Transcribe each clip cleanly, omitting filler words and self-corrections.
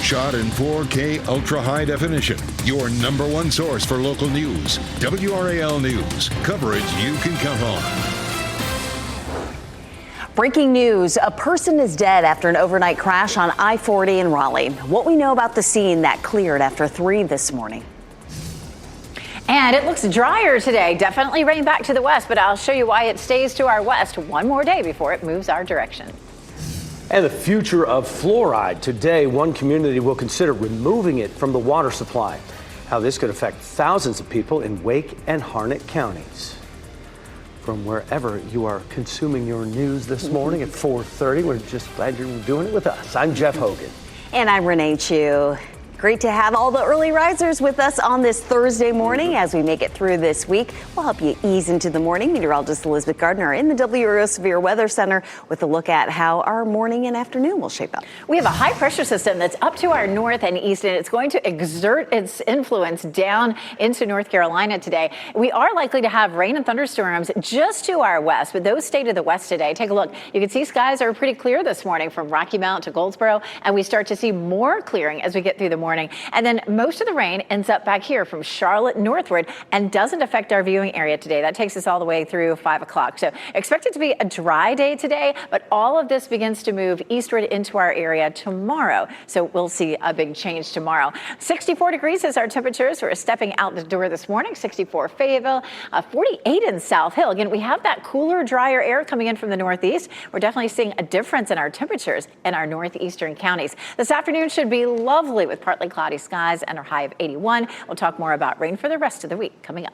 Shot in 4K ultra high definition. Your number one source for local news. WRAL News. Coverage you can count on. Breaking news, a person is dead after an overnight crash on I-40 in Raleigh. What we know about the scene that cleared after 3 this morning. And it looks drier today. Definitely rain back to the west, but I'll show you why it stays to our west one more day before it moves our direction. And the future of fluoride. Today, one community will consider removing it from the water supply. How this could affect thousands of people in Wake and Harnett counties. From wherever you are consuming your news this morning at 4:30. We're just glad you're doing it with us. I'm Jeff Hogan. And I'm Renee Chu. Great to have all the early risers with us on this Thursday morning as we make it through this week. We'll help you ease into the morning. Meteorologist Elizabeth Gardner in the WRAL Severe Weather Center with a look at how our morning and afternoon will shape up. We have a high pressure system that's up to our north and east, and it's going to exert its influence down into North Carolina today. We are likely to have rain and thunderstorms just to our west, but those stay to the west today. Take a look. You can see skies are pretty clear this morning from Rocky Mount to Goldsboro, and we start to see more clearing as we get through the morning. And then most of the rain ends up back here from Charlotte northward and doesn't affect our viewing area today. That takes us all the way through 5 o'clock. So expect it to be a dry day today, but all of this begins to move eastward into our area tomorrow. So we'll see a big change tomorrow. 64 degrees is our temperatures. We're stepping out the door this morning. 64 Fayetteville, 48 in South Hill. Again, we have that cooler, drier air coming in from the northeast. We're definitely seeing a difference in our temperatures in our northeastern counties. This afternoon should be lovely with partly cloudy skies and a high of 81. We'll talk more about rain for the rest of the week coming up.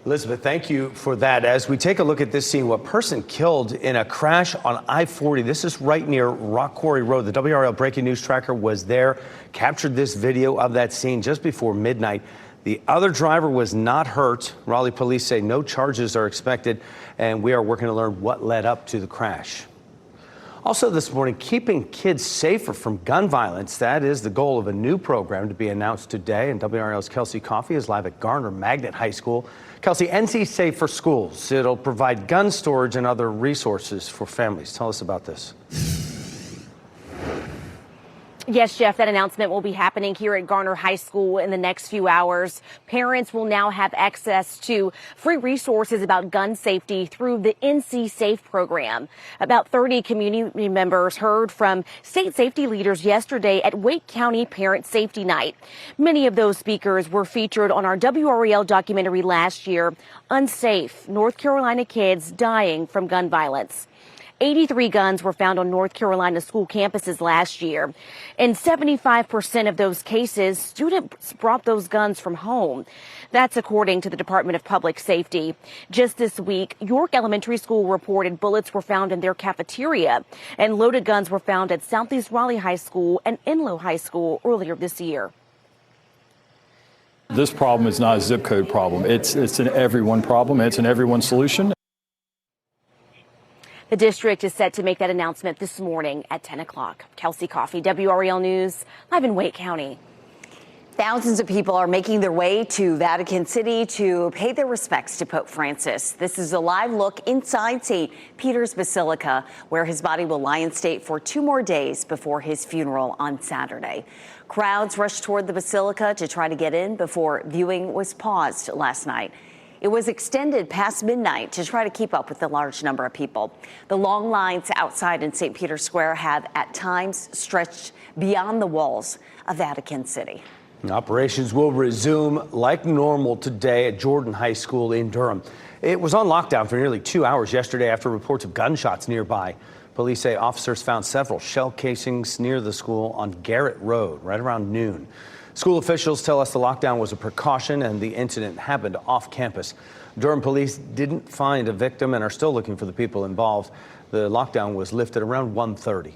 Elizabeth, thank you for that. As we take a look at this scene, a person killed in a crash on I-40. This is right near Rock Quarry Road. The WRAL Breaking News Tracker was there, captured this video of that scene just before midnight. The other driver was not hurt. Raleigh police say no charges are expected, and we are working to learn what led up to the crash. Also this morning, keeping kids safer from gun violence. That is the goal of a new program to be announced today. And WRAL's Kelsey Coffey is live at Garner Magnet High School. Kelsey, NC Safe for Schools. It'll provide gun storage and other resources for families. Tell us about this. Yes, Jeff, that announcement will be happening here at Garner High School in the next few hours. Parents will now have access to free resources about gun safety through the NC Safe program. About 30 community members heard from state safety leaders yesterday at Wake County Parent Safety Night. Many of those speakers were featured on our WRAL documentary last year, Unsafe, North Carolina Kids Dying from Gun Violence. 83 guns were found on North Carolina school campuses last year. In 75% of those cases, students brought those guns from home. That's according to the Department of Public Safety. Just this week, York Elementary School reported bullets were found in their cafeteria, and loaded guns were found at Southeast Raleigh High School and Enloe High School earlier this year. This problem is not a zip code problem. It's an everyone problem. It's an everyone solution. The district is set to make that announcement this morning at 10 o'clock. Kelsey Coffey, WRAL News, live in Wake County. Thousands of people are making their way to Vatican City to pay their respects to Pope Francis. This is a live look inside St. Peter's Basilica, where his body will lie in state for 2 more days before his funeral on Saturday. Crowds rushed toward the Basilica to try to get in before viewing was paused last night. It was extended past midnight to try to keep up with the large number of people. The long lines outside in St. Peter's Square have at times stretched beyond the walls of Vatican City. Operations will resume like normal today at Jordan High School in Durham. It was on lockdown for nearly 2 hours yesterday after reports of gunshots nearby. Police say officers found several shell casings near the school on Garrett Road right around noon. School officials tell us the lockdown was a precaution and the incident happened off campus. Durham police didn't find a victim and are still looking for the people involved. The lockdown was lifted around 1:30.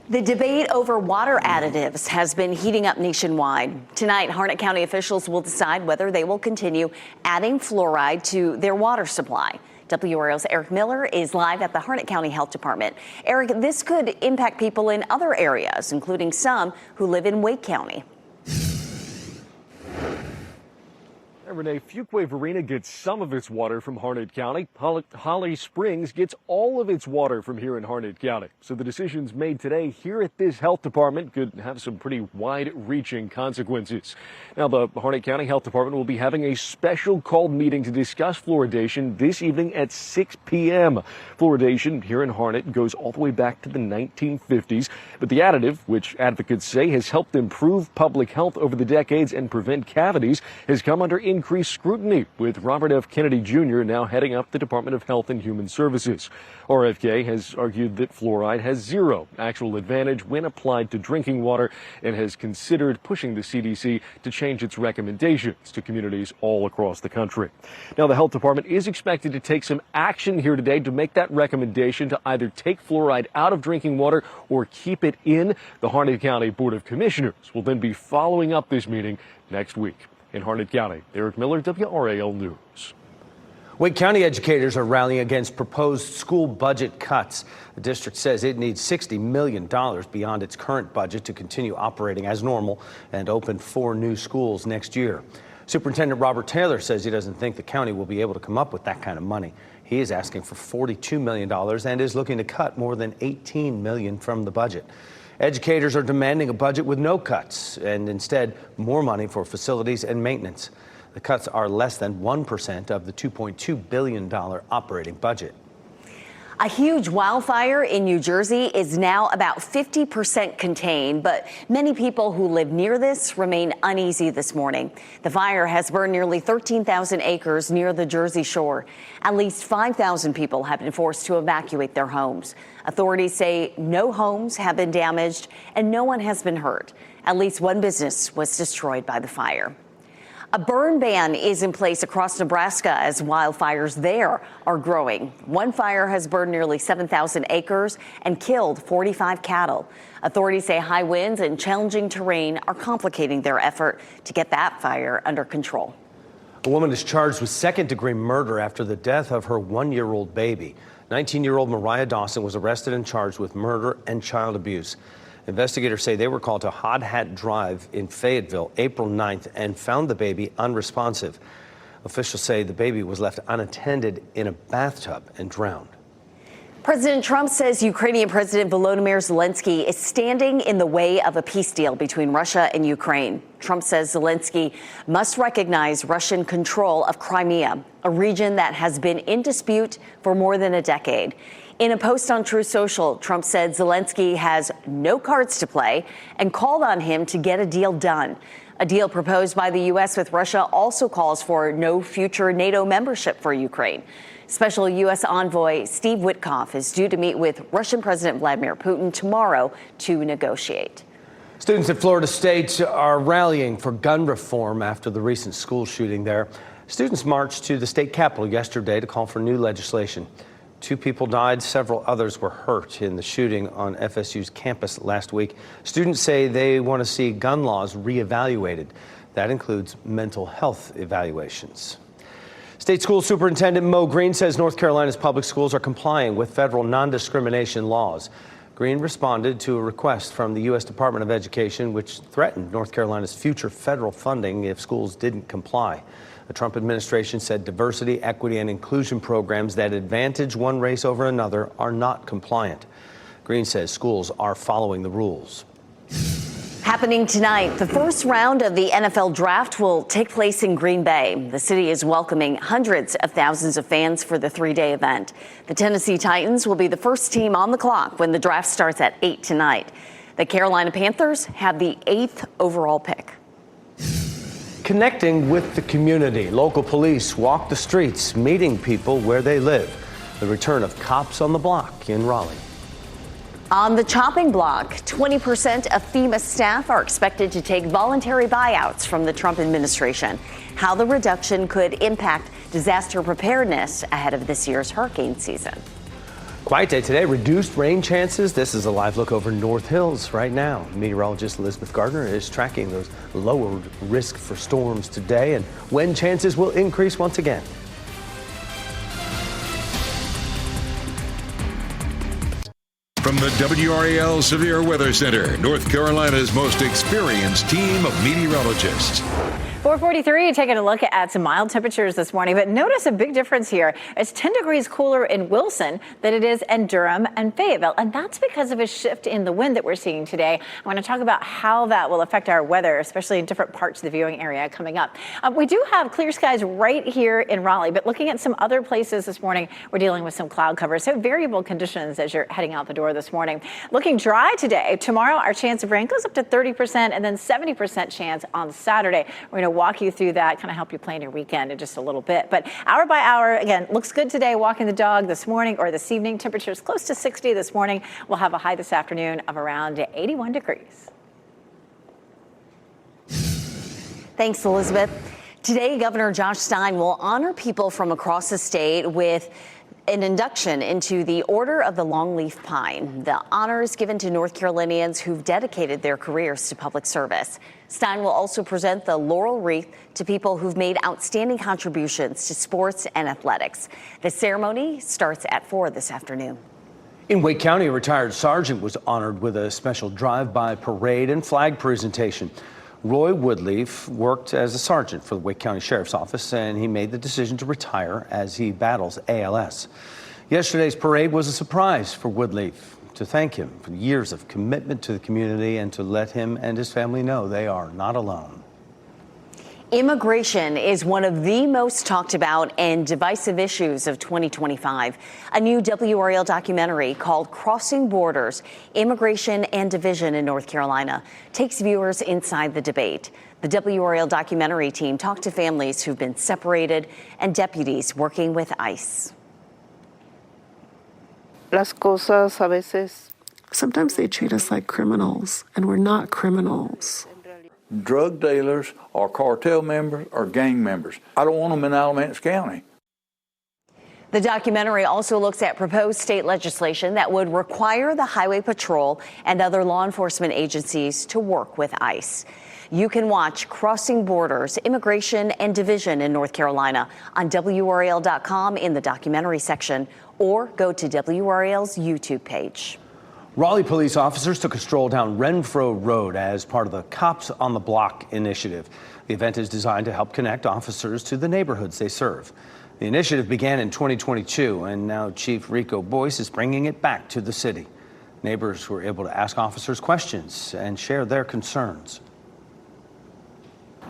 The debate over water additives has been heating up nationwide. Tonight, Harnett County officials will decide whether they will continue adding fluoride to their water supply. WRAL's Eric Miller is live at the Harnett County Health Department. Eric, this could impact people in other areas, including some who live in Wake County. Renee, Fuquay Arena gets some of its water from Harnett County. Holly Springs gets all of its water from here in Harnett County. So the decisions made today here at this health department could have some pretty wide-reaching consequences. Now, the Harnett County Health Department will be having a special called meeting to discuss fluoridation this evening at 6 p.m. Fluoridation here in Harnett goes all the way back to the 1950s, but the additive, which advocates say has helped improve public health over the decades and prevent cavities, has come under increased scrutiny, with Robert F. Kennedy Jr. now heading up the Department of Health and Human Services. RFK has argued that fluoride has zero actual advantage when applied to drinking water and has considered pushing the CDC to change its recommendations to communities all across the country. Now, the health department is expected to take some action here today to make that recommendation to either take fluoride out of drinking water or keep it in. The Harnett County Board of Commissioners will then be following up this meeting next week. In Harnett County, Eric Miller, WRAL News. Wake County educators are rallying against proposed school budget cuts. The district says it needs $60 million beyond its current budget to continue operating as normal and open 4 new schools next year. Superintendent Robert Taylor says he doesn't think the county will be able to come up with that kind of money. He is asking for $42 million and is looking to cut more than $18 million from the budget. Educators are demanding a budget with no cuts and instead more money for facilities and maintenance. The cuts are less than 1% of the $2.2 billion operating budget. A huge wildfire in New Jersey is now about 50% contained, but many people who live near this remain uneasy this morning. The fire has burned nearly 13,000 acres near the Jersey shore. At least 5,000 people have been forced to evacuate their homes. Authorities say no homes have been damaged and no one has been hurt. At least one business was destroyed by the fire. A burn ban is in place across Nebraska as wildfires there are growing. One fire has burned nearly 7,000 acres and killed 45 cattle. Authorities say high winds and challenging terrain are complicating their effort to get that fire under control. A woman is charged with second-degree murder after the death of her 1-year-old baby. 19-year-old Mariah Dawson was arrested and charged with murder and child abuse. Investigators say they were called to Hod Hat Drive in Fayetteville April 9th and found the baby unresponsive. Officials say the baby was left unattended in a bathtub and drowned. President Trump says Ukrainian President Volodymyr Zelensky is standing in the way of a peace deal between Russia and Ukraine. Trump says Zelensky must recognize Russian control of Crimea, a region that has been in dispute for more than a decade. In a post on Truth Social, Trump said Zelensky has no cards to play and called on him to get a deal done. A deal proposed by the U.S. with Russia also calls for no future NATO membership for Ukraine. Special U.S. envoy Steve Witkoff is due to meet with Russian President Vladimir Putin tomorrow to negotiate. Students at Florida State are rallying for gun reform after the recent school shooting there. Students marched to the state capitol yesterday to call for new legislation. 2 people died, several others were hurt in the shooting on FSU's campus last week. Students say they want to see gun laws reevaluated. That includes mental health evaluations. State School Superintendent Mo Green says North Carolina's public schools are complying with federal non-discrimination laws. Green responded to a request from the U.S. Department of Education, which threatened North Carolina's future federal funding if schools didn't comply. The Trump administration said diversity, equity, and inclusion programs that advantage one race over another are not compliant. Green says schools are following the rules. Happening tonight, the first round of the NFL draft will take place in Green Bay. The city is welcoming hundreds of thousands of fans for the 3-day event. The Tennessee Titans will be the first team on the clock when the draft starts at 8 tonight. The Carolina Panthers have the 8th overall pick. Connecting with the community, local police walk the streets, meeting people where they live. The return of cops on the block in Raleigh. On the chopping block, 20% of FEMA staff are expected to take voluntary buyouts from the Trump administration. How the reduction could impact disaster preparedness ahead of this year's hurricane season. Quiet day today, reduced rain chances. This is a live look over North Hills right now. Meteorologist Elizabeth Gardner is tracking those lower risk for storms today and when chances will increase once again. From the WRAL Severe Weather Center, North Carolina's most experienced team of meteorologists. 443, taking a look at some mild temperatures this morning, but notice a big difference here. It's 10 degrees cooler in Wilson than it is in Durham and Fayetteville, and that's because of a shift in the wind that we're seeing today. I want to talk about how that will affect our weather, especially in different parts of the viewing area coming up. We do have clear skies right here in Raleigh, but looking at some other places this morning, we're dealing with some cloud cover, so variable conditions as you're heading out the door this morning. Looking dry today. Tomorrow, our chance of rain goes up to 30% and then 70% chance on Saturday. We're going to walk you through that, kind of help you plan your weekend in just a little bit. But hour by hour, again, looks good today. Walking the dog this morning or this evening. Temperatures close to 60 this morning. We'll have a high this afternoon of around 81 degrees. Thanks, Elizabeth. Today, Governor Josh Stein will honor people from across the state with an induction into the Order of the Longleaf Pine. The honor is given to North Carolinians who've dedicated their careers to public service. Stein will also present the laurel wreath to people who've made outstanding contributions to sports and athletics. The ceremony starts at 4 this afternoon. In Wake County, a retired sergeant was honored with a special drive-by parade and flag presentation. Roy Woodleaf worked as a sergeant for the Wake County Sheriff's Office, and he made the decision to retire as he battles ALS. Yesterday's parade was a surprise for Woodleaf, to thank him for years of commitment to the community and to let him and his family know they are not alone. Immigration is one of the most talked about and divisive issues of 2025. A new WRAL documentary called Crossing Borders, Immigration and Division in North Carolina takes viewers inside the debate. The WRAL documentary team talked to families who've been separated and deputies working with ICE. Sometimes they treat us like criminals, and we're not criminals. Drug dealers or cartel members or gang members. I don't want them in Alamance County. The documentary also looks at proposed state legislation that would require the Highway Patrol and other law enforcement agencies to work with ICE. You can watch Crossing Borders, Immigration and Division in North Carolina on WRAL.com in the documentary section, or go to WRAL's YouTube page. Raleigh police officers took a stroll down Renfro Road as part of the Cops on the Block initiative. The event is designed to help connect officers to the neighborhoods they serve. The initiative began in 2022, and now Chief Rico Boyce is bringing it back to the city. Neighbors were able to ask officers questions and share their concerns.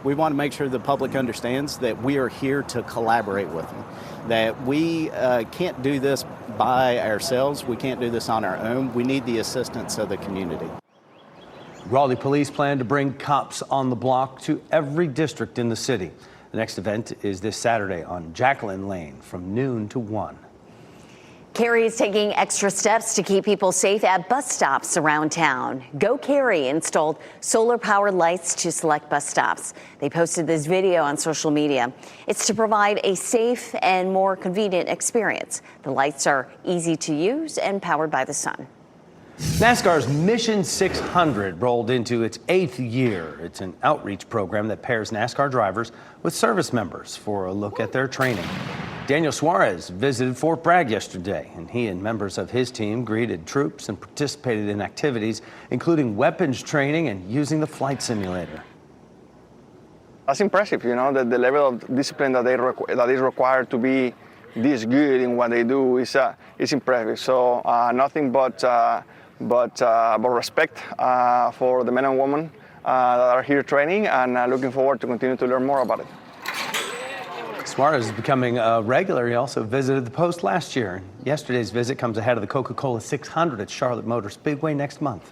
We want to make sure the public understands that we are here to collaborate with them, that we can't do this by ourselves. We can't do this on our own. We need the assistance of the community. Raleigh police plan to bring Cops on the Block to every district in the city. The next event is this Saturday on Jacqueline Lane from noon to 1. Cary is taking extra steps to keep people safe at bus stops around town. Go Cary installed solar-powered lights to select bus stops. They posted this video on social media. It's to provide a safe and more convenient experience. The lights are easy to use and powered by the sun. NASCAR's Mission 600 rolled into its 8th year. It's an outreach program that pairs NASCAR drivers with service members for a look at their training. Daniel Suarez visited Fort Bragg yesterday, and he and members of his team greeted troops and participated in activities, including weapons training and using the flight simulator. That's impressive, you know, the level of discipline that is required to be this good in what they do is impressive. So nothing but respect for the men and women that are here training, and looking forward to continue to learn more about it. Suarez is becoming a regular. He also visited the post last year. Yesterday's visit comes ahead of the Coca-Cola 600 at Charlotte Motor Speedway next month.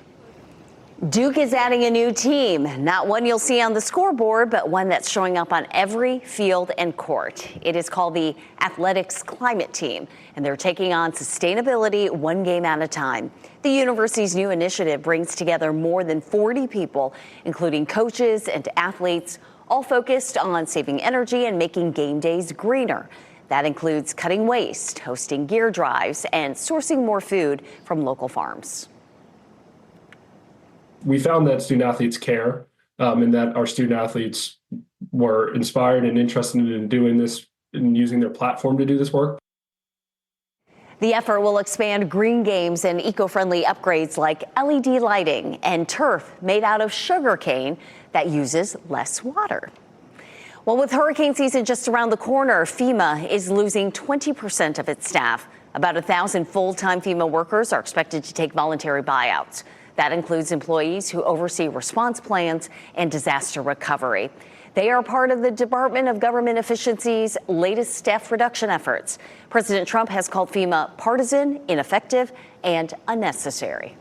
Duke is adding a new team, not one you'll see on the scoreboard, but one that's showing up on every field and court. It is called the Athletics Climate Team, and they're taking on sustainability one game at a time. The university's new initiative brings together more than 40 people, including coaches and athletes, all focused on saving energy and making game days greener. That includes cutting waste, hosting gear drives, and sourcing more food from local farms. We found that student athletes care, and that our student athletes were inspired and interested in doing this and using their platform to do this work. The effort will expand green games and eco-friendly upgrades like LED lighting and turf made out of sugar cane that uses less water. Well, with hurricane season just around the corner, FEMA is losing 20% of its staff. About 1,000 full-time FEMA workers are expected to take voluntary buyouts. That includes employees who oversee response plans and disaster recovery. They are part of the Department of Government Efficiency's latest staff reduction efforts. President Trump has called FEMA partisan, ineffective, and unnecessary.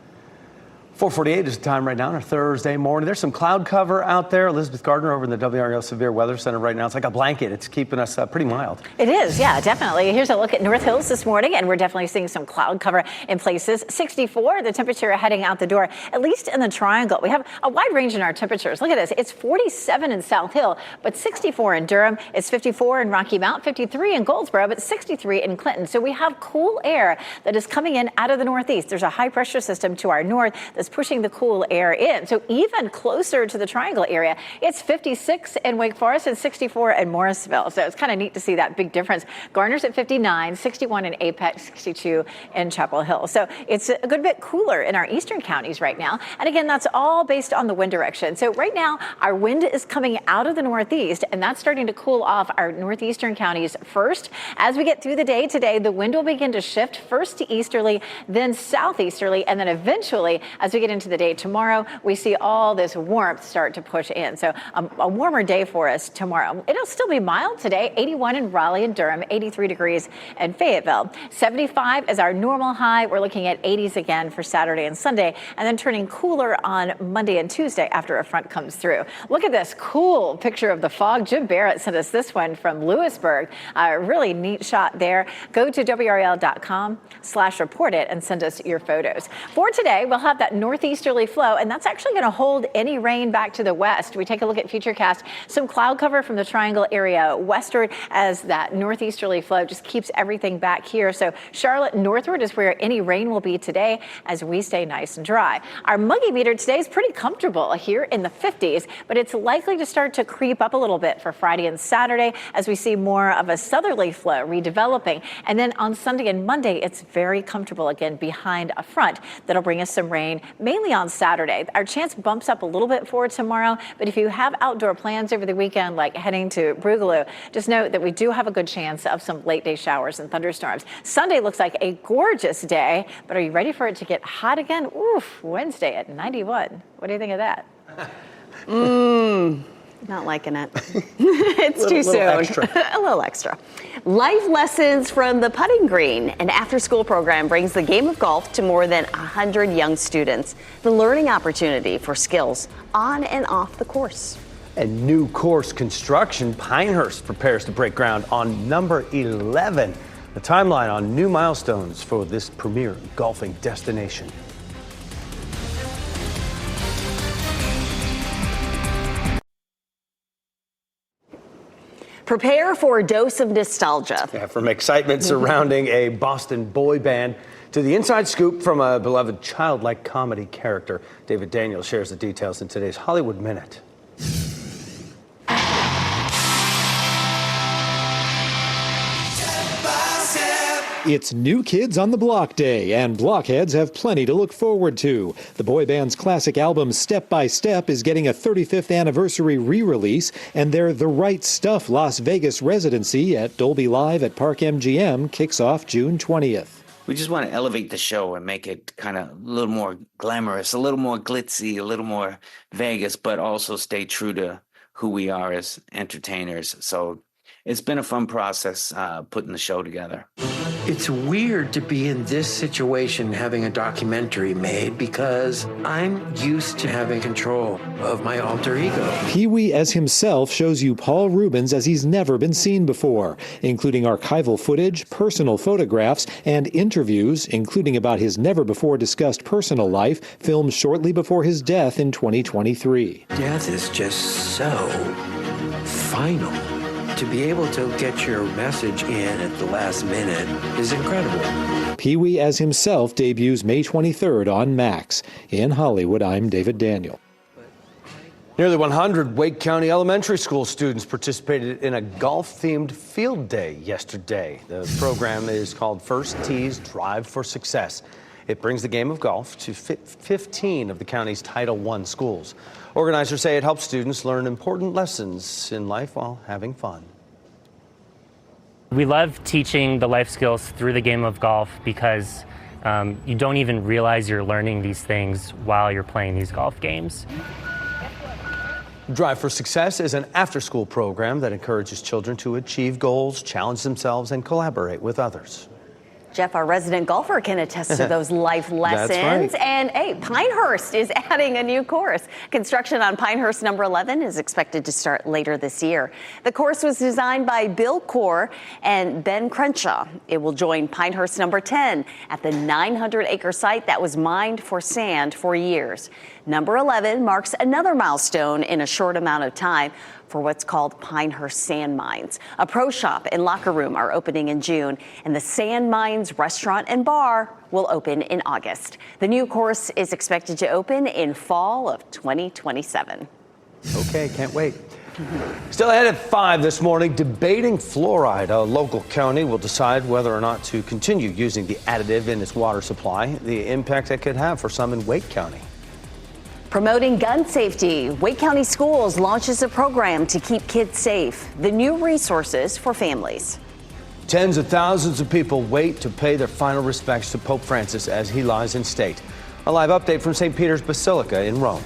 4:48 is the time right now on a Thursday morning. There's some cloud cover out there. Elizabeth Gardner over in the WRAL Severe Weather Center right now. It's like a blanket. It's keeping us pretty mild. It is, yeah, definitely. Here's a look at North Hills this morning, and we're definitely seeing some cloud cover in places. 64, the temperature heading out the door, at least in the Triangle. We have a wide range in our temperatures. Look at this. It's 47 in South Hill, but 64 in Durham. It's 54 in Rocky Mount, 53 in Goldsboro, but 63 in Clinton. So we have cool air that is coming in out of the northeast. There's a high pressure system to our north that's pushing the cool air in. So even closer to the Triangle area, it's 56 in Wake Forest and 64 in Morrisville. So it's kind of neat to see that big difference. Garner's at 59, 61 in Apex, 62 in Chapel Hill. So it's a good bit cooler in our eastern counties right now. And again, that's all based on the wind direction. So right now, our wind is coming out of the northeast, and that's starting to cool off our northeastern counties first. As we get through the day today, the wind will begin to shift first to easterly, then southeasterly, and then eventually, as we get into the day tomorrow, we see all this warmth start to push in. So a warmer day for us tomorrow. It'll still be mild today, 81 in Raleigh and Durham, 83 degrees in Fayetteville. 75 is our normal high. We're looking at 80s again for Saturday and Sunday, and then turning cooler on Monday and Tuesday after a front comes through. Look at this cool picture of the fog. Jim Barrett sent us this one from Lewisburg. A really neat shot there. Go to WRAL.com/report it and send us your photos. For today, we'll have that northeasterly flow, and that's actually going to hold any rain back to the west. We take a look at Futurecast. Some cloud cover from the Triangle area westward as that northeasterly flow just keeps everything back here. So Charlotte northward is where any rain will be today as we stay nice and dry. Our muggy meter today is pretty comfortable here in the 50s, but it's likely to start to creep up a little bit for Friday and Saturday as we see more of a southerly flow redeveloping. And then on Sunday and Monday, it's very comfortable again behind a front that'll bring us some rain, mainly on Saturday. Our chance bumps up a little bit for tomorrow, but if you have outdoor plans over the weekend, like heading to Boogaloo, just note that we do have a good chance of some late day showers and thunderstorms. Sunday looks like a gorgeous day, but are you ready for it to get hot again? Oof, Wednesday at 91. What do you think of that? Not liking it. It's too soon. A little extra. Life lessons from the putting green. An after-school program brings the game of golf to more than 100 young students. The learning opportunity for skills on and off the course. And new course construction, Pinehurst prepares to break ground on number 11. The timeline on new milestones for this premier golfing destination. Prepare for a dose of nostalgia. Yeah, from excitement surrounding a Boston boy band to the inside scoop from a beloved childlike comedy character. David Daniel shares the details in today's Hollywood Minute. It's New Kids on the Block Day, and blockheads have plenty to look forward to. The boy band's classic album Step by Step is getting a 35th anniversary re-release, and their The Right Stuff Las Vegas residency at Dolby Live at Park MGM kicks off June 20th. We just want to elevate the show and make it kind of a little more glamorous, a little more glitzy, a little more Vegas, but also stay true to who we are as entertainers. So it's been a fun process putting the show together. It's weird to be in this situation having a documentary made because I'm used to having control of my alter ego. Pee-wee as himself shows you Paul Rubens as he's never been seen before, including archival footage, personal photographs, and interviews, including about his never-before-discussed personal life, filmed shortly before his death in 2023. Death is just so final. To be able to get your message in at the last minute is incredible. Pee-wee as himself debuts May 23rd on Max. In Hollywood, I'm David Daniel. Nearly 100 Wake County elementary school students participated in a golf-themed field day yesterday. The program is called First Tees Drive for Success. It brings the game of golf to 15 of the county's Title I schools. Organizers say it helps students learn important lessons in life while having fun. We love teaching the life skills through the game of golf because you don't even realize you're learning these things while you're playing these golf games. Drive for Success is an after-school program that encourages children to achieve goals, challenge themselves, and collaborate with others. Jeff, our resident golfer, can attest to those life lessons. That's right. And hey, Pinehurst is adding a new course. Construction on Pinehurst number 11 is expected to start later this year. The course was designed by Bill Core and Ben Crenshaw. It will join Pinehurst number 10 at the 900-acre site that was mined for sand for years. Number 11 marks another milestone in a short amount of time for what's called Pinehurst Sand Mines. A pro shop and locker room are opening in June, and the Sand Mines restaurant and bar will open in August. The new course is expected to open in fall of 2027. Okay, can't wait. Still ahead at 5 this morning, debating fluoride. A local county will decide whether or not to continue using the additive in its water supply, the impact it could have for some in Wake County. Promoting gun safety, Wake County Schools launches a program to keep kids safe. The new resources for families. Tens of thousands of people wait to pay their final respects to Pope Francis as he lies in state. A live update from St. Peter's Basilica in Rome.